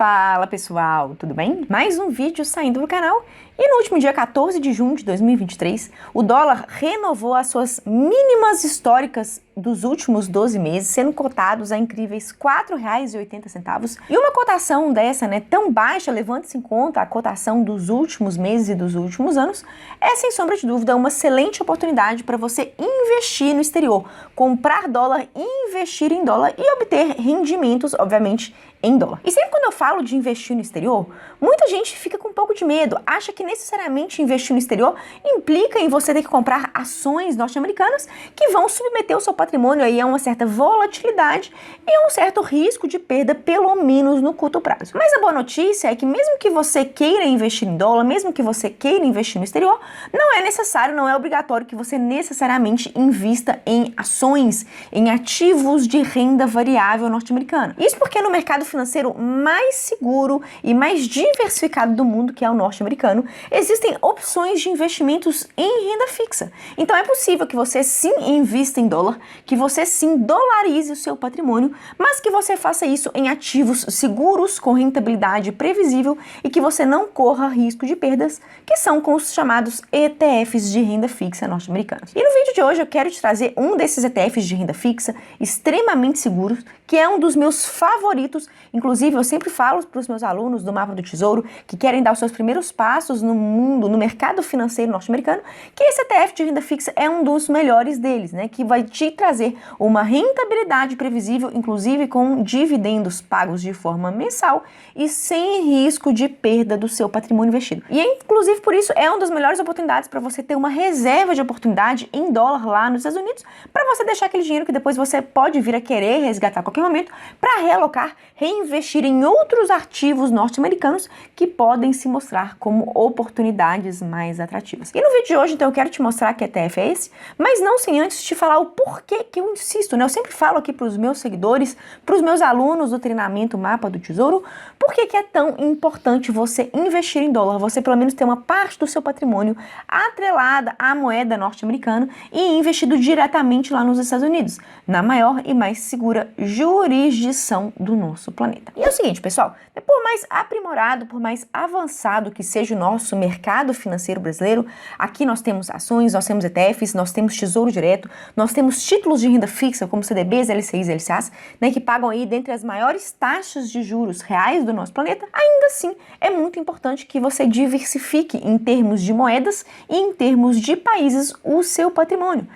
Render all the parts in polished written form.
Fala pessoal, tudo bem? Mais um vídeo saindo do canal e no último dia 14 de junho de 2023, o dólar renovou as suas mínimas históricas dos últimos 12 meses, sendo cotados a incríveis R$ 4,80. E uma cotação dessa, tão baixa, levando-se em conta a cotação dos últimos meses e dos últimos anos, é sem sombra de dúvida uma excelente oportunidade para você investir no exterior, comprar dólar, investir em dólar e obter rendimentos, obviamente, em dólar. E sempre quando eu falo de investir no exterior, muita gente fica com um pouco de medo, acha que necessariamente investir no exterior implica em você ter que comprar ações norte-americanas que vão submeter o seu patrimônio aí a uma certa volatilidade e a um certo risco de perda, pelo menos no curto prazo. Mas a boa notícia é que mesmo que você queira investir em dólar, mesmo que você queira investir no exterior, não é necessário, não é obrigatório que você necessariamente invista em ações, em ativos de renda variável norte-americana. Isso porque no mercado financeiro mais seguro e mais diversificado do mundo, que é o norte-americano, existem opções de investimentos em renda fixa. Então é possível que você sim invista em dólar, que você sim dolarize o seu patrimônio, mas que você faça isso em ativos seguros, com rentabilidade previsível e que você não corra risco de perdas, que são com os chamados ETFs de renda fixa norte-americanos. E no vídeo de hoje eu quero te trazer um desses ETFs de renda fixa extremamente seguros, que é um dos meus favoritos. Inclusive, eu sempre falo para os meus alunos do Mapa do Tesouro que querem dar os seus primeiros passos no mundo, no mercado financeiro norte-americano, que esse ETF de renda fixa é um dos melhores deles, que vai te trazer uma rentabilidade previsível, inclusive com dividendos pagos de forma mensal e sem risco de perda do seu patrimônio investido. E, inclusive, por isso, é uma das melhores oportunidades para você ter uma reserva de oportunidade em dólar lá nos Estados Unidos, para você deixar aquele dinheiro que depois você pode vir a querer resgatar a qualquer momento, para realocar, reinvestir em outros ativos norte-americanos que podem se mostrar como oportunidades mais atrativas. E no vídeo de hoje, então, eu quero te mostrar que ETF é esse, mas não sem antes te falar o porquê que eu insisto, Eu sempre falo aqui para os meus seguidores, para os meus alunos do treinamento Mapa do Tesouro, por que é tão importante você investir em dólar, você pelo menos ter uma parte do seu patrimônio atrelada à moeda norte-americana e investido diretamente lá nos Estados Unidos, na maior e mais segura jurisdição do nosso planeta. E é o seguinte, pessoal, por mais aprimorado, por mais avançado que seja o nosso mercado financeiro brasileiro, aqui nós temos ações, nós temos ETFs, nós temos tesouro direto, nós temos títulos de renda fixa, como CDBs, LCIs e LCAs, que pagam aí dentre as maiores taxas de juros reais do nosso planeta. Ainda assim, é muito importante que você diversifique em termos de moedas e em termos de países o seu patrimônio.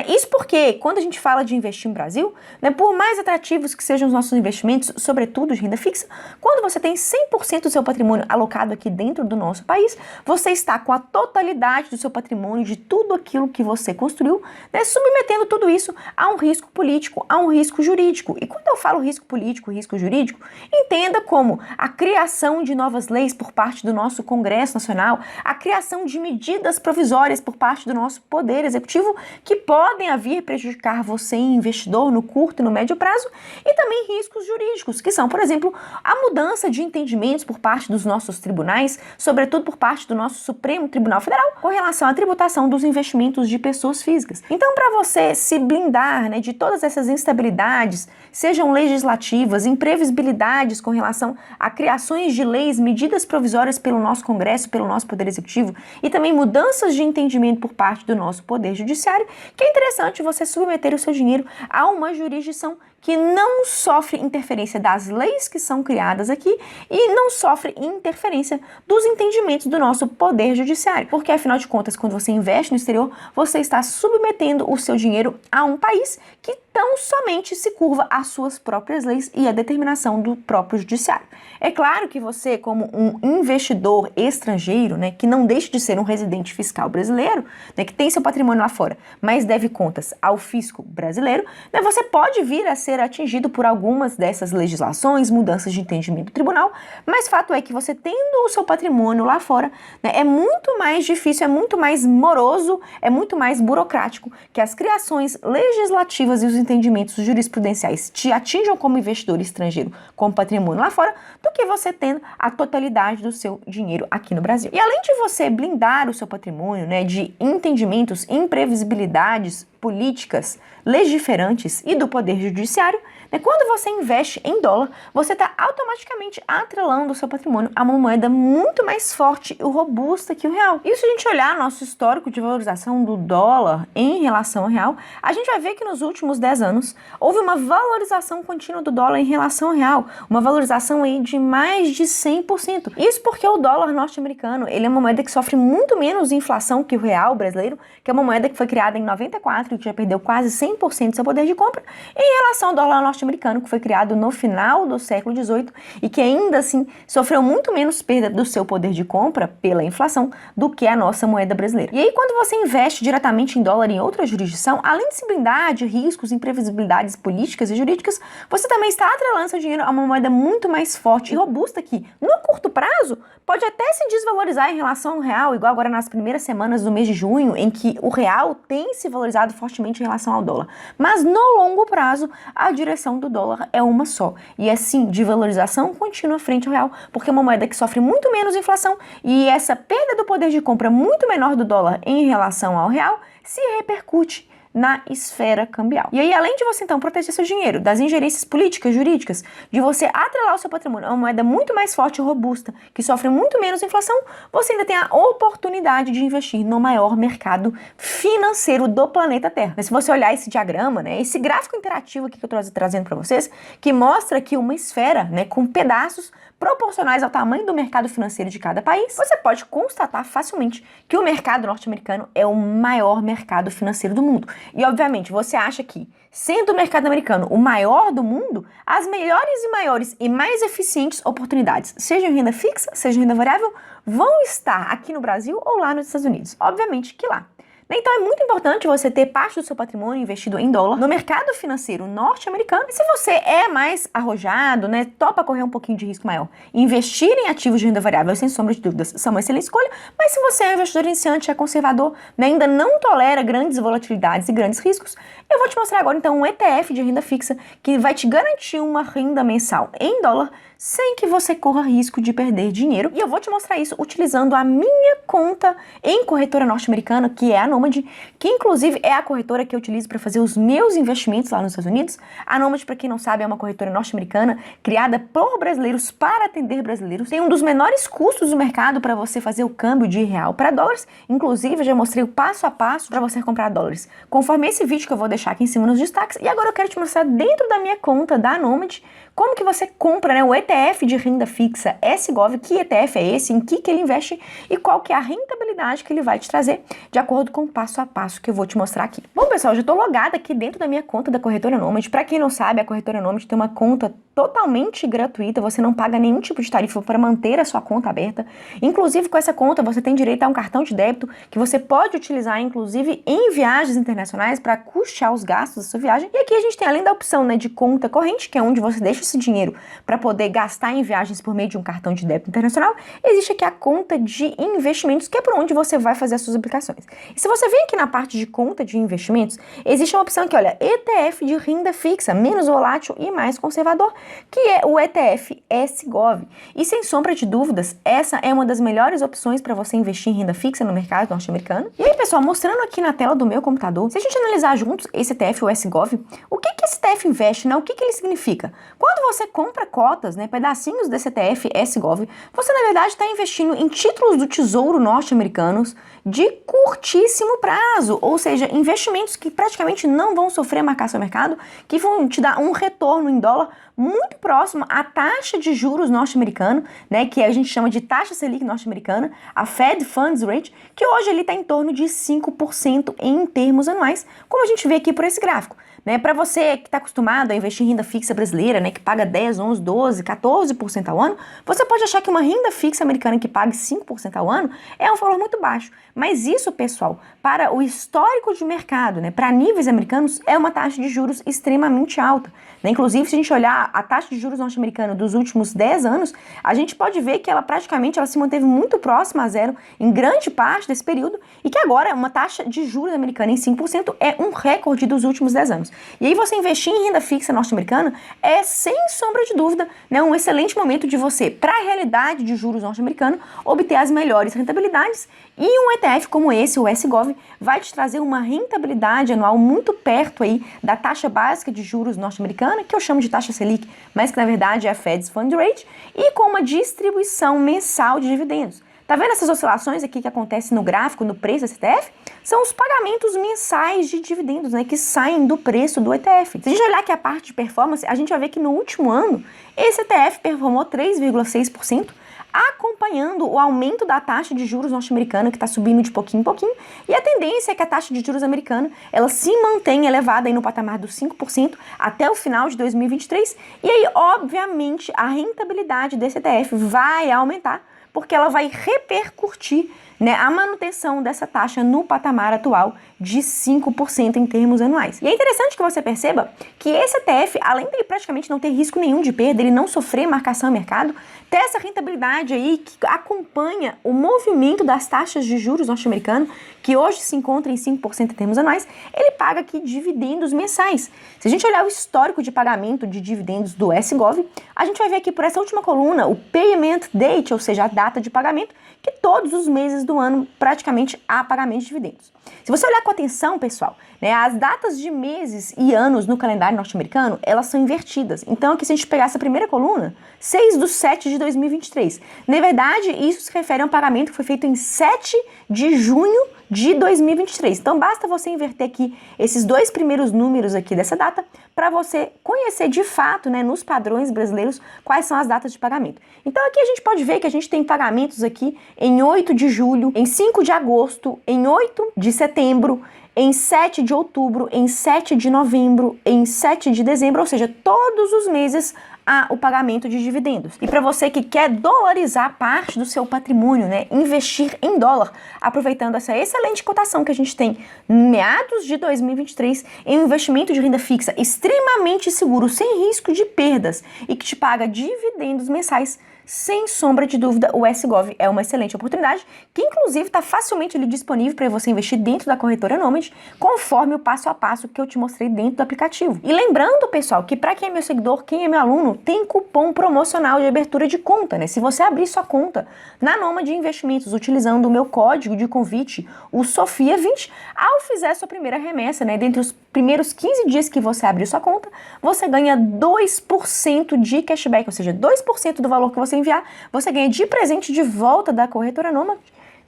Isso porque, quando a gente fala de investir no Brasil, por mais atrativos que sejam os nossos investimentos, sobretudo de renda fixa, quando você tem 100% do seu patrimônio alocado aqui dentro do nosso país, você está com a totalidade do seu patrimônio, de tudo aquilo que você construiu, submetendo tudo isso a um risco político, a um risco jurídico. E quando eu falo risco político, risco jurídico, entenda como a criação de novas leis por parte do nosso Congresso Nacional, a criação de medidas provisórias por parte do nosso Poder Executivo, que podem vir prejudicar você, investidor, no curto e no médio prazo, e também riscos jurídicos, que são, por exemplo, a mudança de entendimentos por parte dos nossos tribunais, sobretudo por parte do nosso Supremo Tribunal Federal, com relação à tributação dos investimentos de pessoas físicas. Então, para você se blindar de todas essas instabilidades, sejam legislativas, imprevisibilidades com relação a criações de leis, medidas provisórias pelo nosso Congresso, pelo nosso Poder Executivo, e também mudanças de entendimento por parte do nosso Poder Judiciário, que é interessante você submeter o seu dinheiro a uma jurisdição que não sofre interferência das leis que são criadas aqui e não sofre interferência dos entendimentos do nosso Poder Judiciário. Porque, afinal de contas, quando você investe no exterior, você está submetendo o seu dinheiro a um país que tão somente se curva às suas próprias leis e à determinação do próprio judiciário. É claro que você, como um investidor estrangeiro, que não deixa de ser um residente fiscal brasileiro, que tem seu patrimônio lá fora, mas deve contas ao fisco brasileiro, você pode vir a ser atingido por algumas dessas legislações, mudanças de entendimento do tribunal, mas fato é que você tendo o seu patrimônio lá fora, é muito mais difícil, é muito mais moroso, é muito mais burocrático que as criações legislativas e os entendimentos jurisprudenciais te atinjam como investidor estrangeiro com patrimônio lá fora, do que você tendo a totalidade do seu dinheiro aqui no Brasil. E além de você blindar o seu patrimônio, de entendimentos, imprevisibilidades políticas, legiferantes e do Poder Judiciário, Né? Quando você investe em dólar, você está automaticamente atrelando o seu patrimônio a uma moeda muito mais forte e robusta que o real. E se a gente olhar nosso histórico de valorização do dólar em relação ao real, a gente vai ver que nos últimos 10 anos houve uma valorização contínua do dólar em relação ao real, uma valorização aí de mais de 100%. Isso porque o dólar norte-americano, ele é uma moeda que sofre muito menos inflação que o real brasileiro, que é uma moeda que foi criada em 94 e que já perdeu quase 100% do seu poder de compra, em relação ao dólar norte-americano, que foi criado no final do século XVIII e que ainda assim sofreu muito menos perda do seu poder de compra pela inflação do que a nossa moeda brasileira. E aí, quando você investe diretamente em dólar em outra jurisdição, além de se blindar de riscos, imprevisibilidades políticas e jurídicas, você também está atrelando seu dinheiro a uma moeda muito mais forte e robusta que, no curto prazo, pode até se desvalorizar em relação ao real, igual agora nas primeiras semanas do mês de junho, em que o real tem se valorizado fortemente em relação ao dólar. Mas no longo prazo, a direção do dólar é uma só. E assim, de valorização contínua frente ao real, porque é uma moeda que sofre muito menos inflação e essa perda do poder de compra muito menor do dólar em relação ao real se repercute na esfera cambial. E aí, além de você então proteger seu dinheiro das ingerências políticas, jurídicas, de você atrelar o seu patrimônio a uma moeda muito mais forte e robusta, que sofre muito menos inflação, você ainda tem a oportunidade de investir no maior mercado financeiro do planeta Terra. Mas se você olhar esse diagrama, né, esse gráfico interativo aqui que eu estou trazendo para vocês, que mostra aqui uma esfera, né, com pedaços proporcionais ao tamanho do mercado financeiro de cada país, você pode constatar facilmente que o mercado norte-americano é o maior mercado financeiro do mundo. E, obviamente, você acha que, sendo o mercado americano o maior do mundo, as melhores e maiores e mais eficientes oportunidades, seja em renda fixa, seja em renda variável, vão estar aqui no Brasil ou lá nos Estados Unidos. Obviamente que lá. Então é muito importante você ter parte do seu patrimônio investido em dólar no mercado financeiro norte-americano. E se você é mais arrojado, né, topa correr um pouquinho de risco maior, investir em ativos de renda variável, sem sombra de dúvidas, são uma excelente escolha. Mas se você é um investidor iniciante, é conservador, né, ainda não tolera grandes volatilidades e grandes riscos, eu vou te mostrar agora então um ETF de renda fixa que vai te garantir uma renda mensal em dólar sem que você corra risco de perder dinheiro. E eu vou te mostrar isso utilizando a minha conta em corretora norte-americana, que é a Nomad, que inclusive é a corretora que eu utilizo para fazer os meus investimentos lá nos Estados Unidos. A Nomad, para quem não sabe, é uma corretora norte-americana criada por brasileiros para atender brasileiros. Tem um dos menores custos do mercado para você fazer o câmbio de real para dólares. Inclusive, eu já mostrei o passo a passo para você comprar dólares, conforme esse vídeo que eu vou deixar aqui em cima nos destaques. E agora eu quero te mostrar dentro da minha conta da Nomad como que você compra, né, o ETF de renda fixa SGOV, que ETF é esse, em que ele investe e qual que é a rentabilidade que ele vai te trazer, de acordo com o passo a passo que eu vou te mostrar aqui. Bom, pessoal, eu já estou logada aqui dentro da minha conta da corretora Nomad. Para quem não sabe, a corretora Nomad tem uma conta totalmente gratuita, você não paga nenhum tipo de tarifa para manter a sua conta aberta. Inclusive, com essa conta, você tem direito a um cartão de débito que você pode utilizar, inclusive, em viagens internacionais para custear os gastos da sua viagem. E aqui a gente tem, além da opção, né, de conta corrente, que é onde você deixa esse dinheiro para poder gastar em viagens por meio de um cartão de débito internacional, existe aqui a conta de investimentos, que é por onde você vai fazer as suas aplicações. E se você vem aqui na parte de conta de investimentos, existe uma opção aqui, olha, ETF de renda fixa, menos volátil e mais conservador, que é o ETF SGOV. E sem sombra de dúvidas, essa é uma das melhores opções para você investir em renda fixa no mercado norte-americano. E aí, pessoal, mostrando aqui na tela do meu computador, se a gente analisar juntos esse ETF, o SGOV, o que esse ETF investe, né? O que ele significa? Quando você compra cotas, né, pedacinhos desse ETF SGOV, você, na verdade, está investindo em títulos do Tesouro norte-americanos de curtíssimo prazo, ou seja, investimentos que praticamente não vão sofrer marcação ao mercado, que vão te dar um retorno em dólar muito próximo à taxa de juros norte-americana, né, que a gente chama de taxa Selic norte-americana, a Fed Funds Rate, que hoje ele está em torno de 5% em termos anuais, como a gente vê aqui por esse gráfico. Né, para você que está acostumado a investir em renda fixa brasileira, né, que paga 10, 11, 12, 14% ao ano, você pode achar que uma renda fixa americana que pague 5% ao ano é um valor muito baixo. Mas isso, pessoal, para o histórico de mercado, né, para níveis americanos, é uma taxa de juros extremamente alta. Né? Inclusive, se a gente olhar a taxa de juros norte-americana dos últimos 10 anos, a gente pode ver que ela praticamente se manteve muito próxima a zero em grande parte desse período e que agora uma taxa de juros americana em 5% é um recorde dos últimos 10 anos. E aí você investir em renda fixa norte-americana é, sem sombra de dúvida, né, um excelente momento de você, para a realidade de juros norte-americano, obter as melhores rentabilidades. E um ETF como esse, o SGOV, vai te trazer uma rentabilidade anual muito perto aí da taxa básica de juros norte-americana, que eu chamo de taxa Selic, mas que na verdade é a Fed's Fund Rate, e com uma distribuição mensal de dividendos. Tá vendo essas oscilações aqui que acontecem no gráfico, no preço desse ETF? São os pagamentos mensais de dividendos, né, que saem do preço do ETF. Se a gente olhar aqui a parte de performance, a gente vai ver que no último ano, esse ETF performou 3,6%, acompanhando o aumento da taxa de juros norte-americana, que está subindo de pouquinho em pouquinho, e a tendência é que a taxa de juros americana, ela se mantenha elevada aí no patamar dos 5% até o final de 2023, e aí, obviamente, a rentabilidade desse ETF vai aumentar, porque ela vai repercutir, né, a manutenção dessa taxa no patamar atual de 5% em termos anuais. E é interessante que você perceba que esse ETF, além dele praticamente não ter risco nenhum de perda, ele não sofrer marcação a mercado, tem essa rentabilidade aí que acompanha o movimento das taxas de juros norte-americano, que hoje se encontra em 5% em termos anuais, ele paga aqui dividendos mensais. Se a gente olhar o histórico de pagamento de dividendos do SGOV, a gente vai ver aqui por essa última coluna o Payment Date, ou seja, a data de pagamento, que todos os meses do ano praticamente há pagamento de dividendos. Se você olhar com atenção, pessoal, né, as datas de meses e anos no calendário norte-americano, elas são invertidas. Então aqui se a gente pegar essa primeira coluna, 6/7 de 2023, na verdade isso se refere a um pagamento que foi feito em 7 de junho de 2023. Então basta você inverter aqui esses dois primeiros números aqui dessa data para você conhecer de fato, né, nos padrões brasileiros, quais são as datas de pagamento. Então aqui a gente pode ver que a gente tem pagamentos aqui em 8 de julho, em 5 de agosto, em 8 de setembro, em 7 de outubro, em 7 de novembro, em 7 de dezembro, ou seja, todos os meses há o pagamento de dividendos. E para você que quer dolarizar parte do seu patrimônio, né, investir em dólar, aproveitando essa excelente cotação que a gente tem em meados de 2023 em um investimento de renda fixa extremamente seguro, sem risco de perdas e que te paga dividendos mensais, sem sombra de dúvida, o SGOV é uma excelente oportunidade, que inclusive está facilmente ali disponível para você investir dentro da corretora Nomad, conforme o passo a passo que eu te mostrei dentro do aplicativo. E lembrando, pessoal, que para quem é meu seguidor, quem é meu aluno, tem cupom promocional de abertura de conta, né? Se você abrir sua conta na Nomad Investimentos utilizando o meu código de convite, o Sofia20, ao fizer sua primeira remessa, né, dentre os primeiros 15 dias que você abrir sua conta, você ganha 2% de cashback, ou seja, 2% do valor que você enviar, você ganha de presente de volta da corretora Nomad,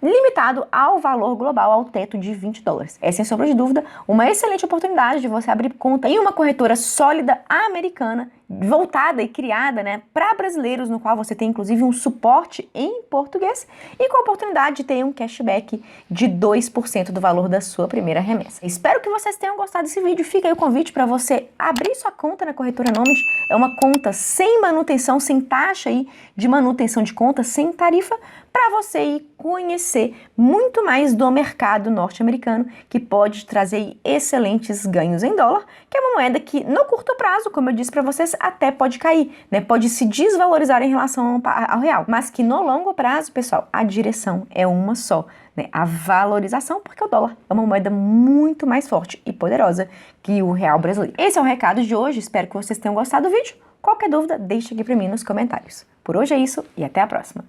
limitado ao valor global, ao teto de $20. É, sem sombra de dúvida, uma excelente oportunidade de você abrir conta em uma corretora sólida americana, voltada e criada, né, para brasileiros, no qual você tem inclusive um suporte em português e com a oportunidade de ter um cashback de 2% do valor da sua primeira remessa. Espero que vocês tenham gostado desse vídeo. Fica aí o convite para você abrir sua conta na corretora Nomad. É uma conta sem manutenção, sem taxa aí de manutenção de conta, sem tarifa, para você ir conhecer muito mais do mercado norte-americano, que pode trazer excelentes ganhos em dólar, que é uma moeda que no curto prazo, como eu disse para vocês, até pode cair, né? Pode se desvalorizar em relação ao real, mas que no longo prazo, pessoal, a direção é uma só, né? A valorização, porque o dólar é uma moeda muito mais forte e poderosa que o real brasileiro. Esse é o recado de hoje, espero que vocês tenham gostado do vídeo. Qualquer dúvida, deixe aqui para mim nos comentários. Por hoje é isso e até a próxima.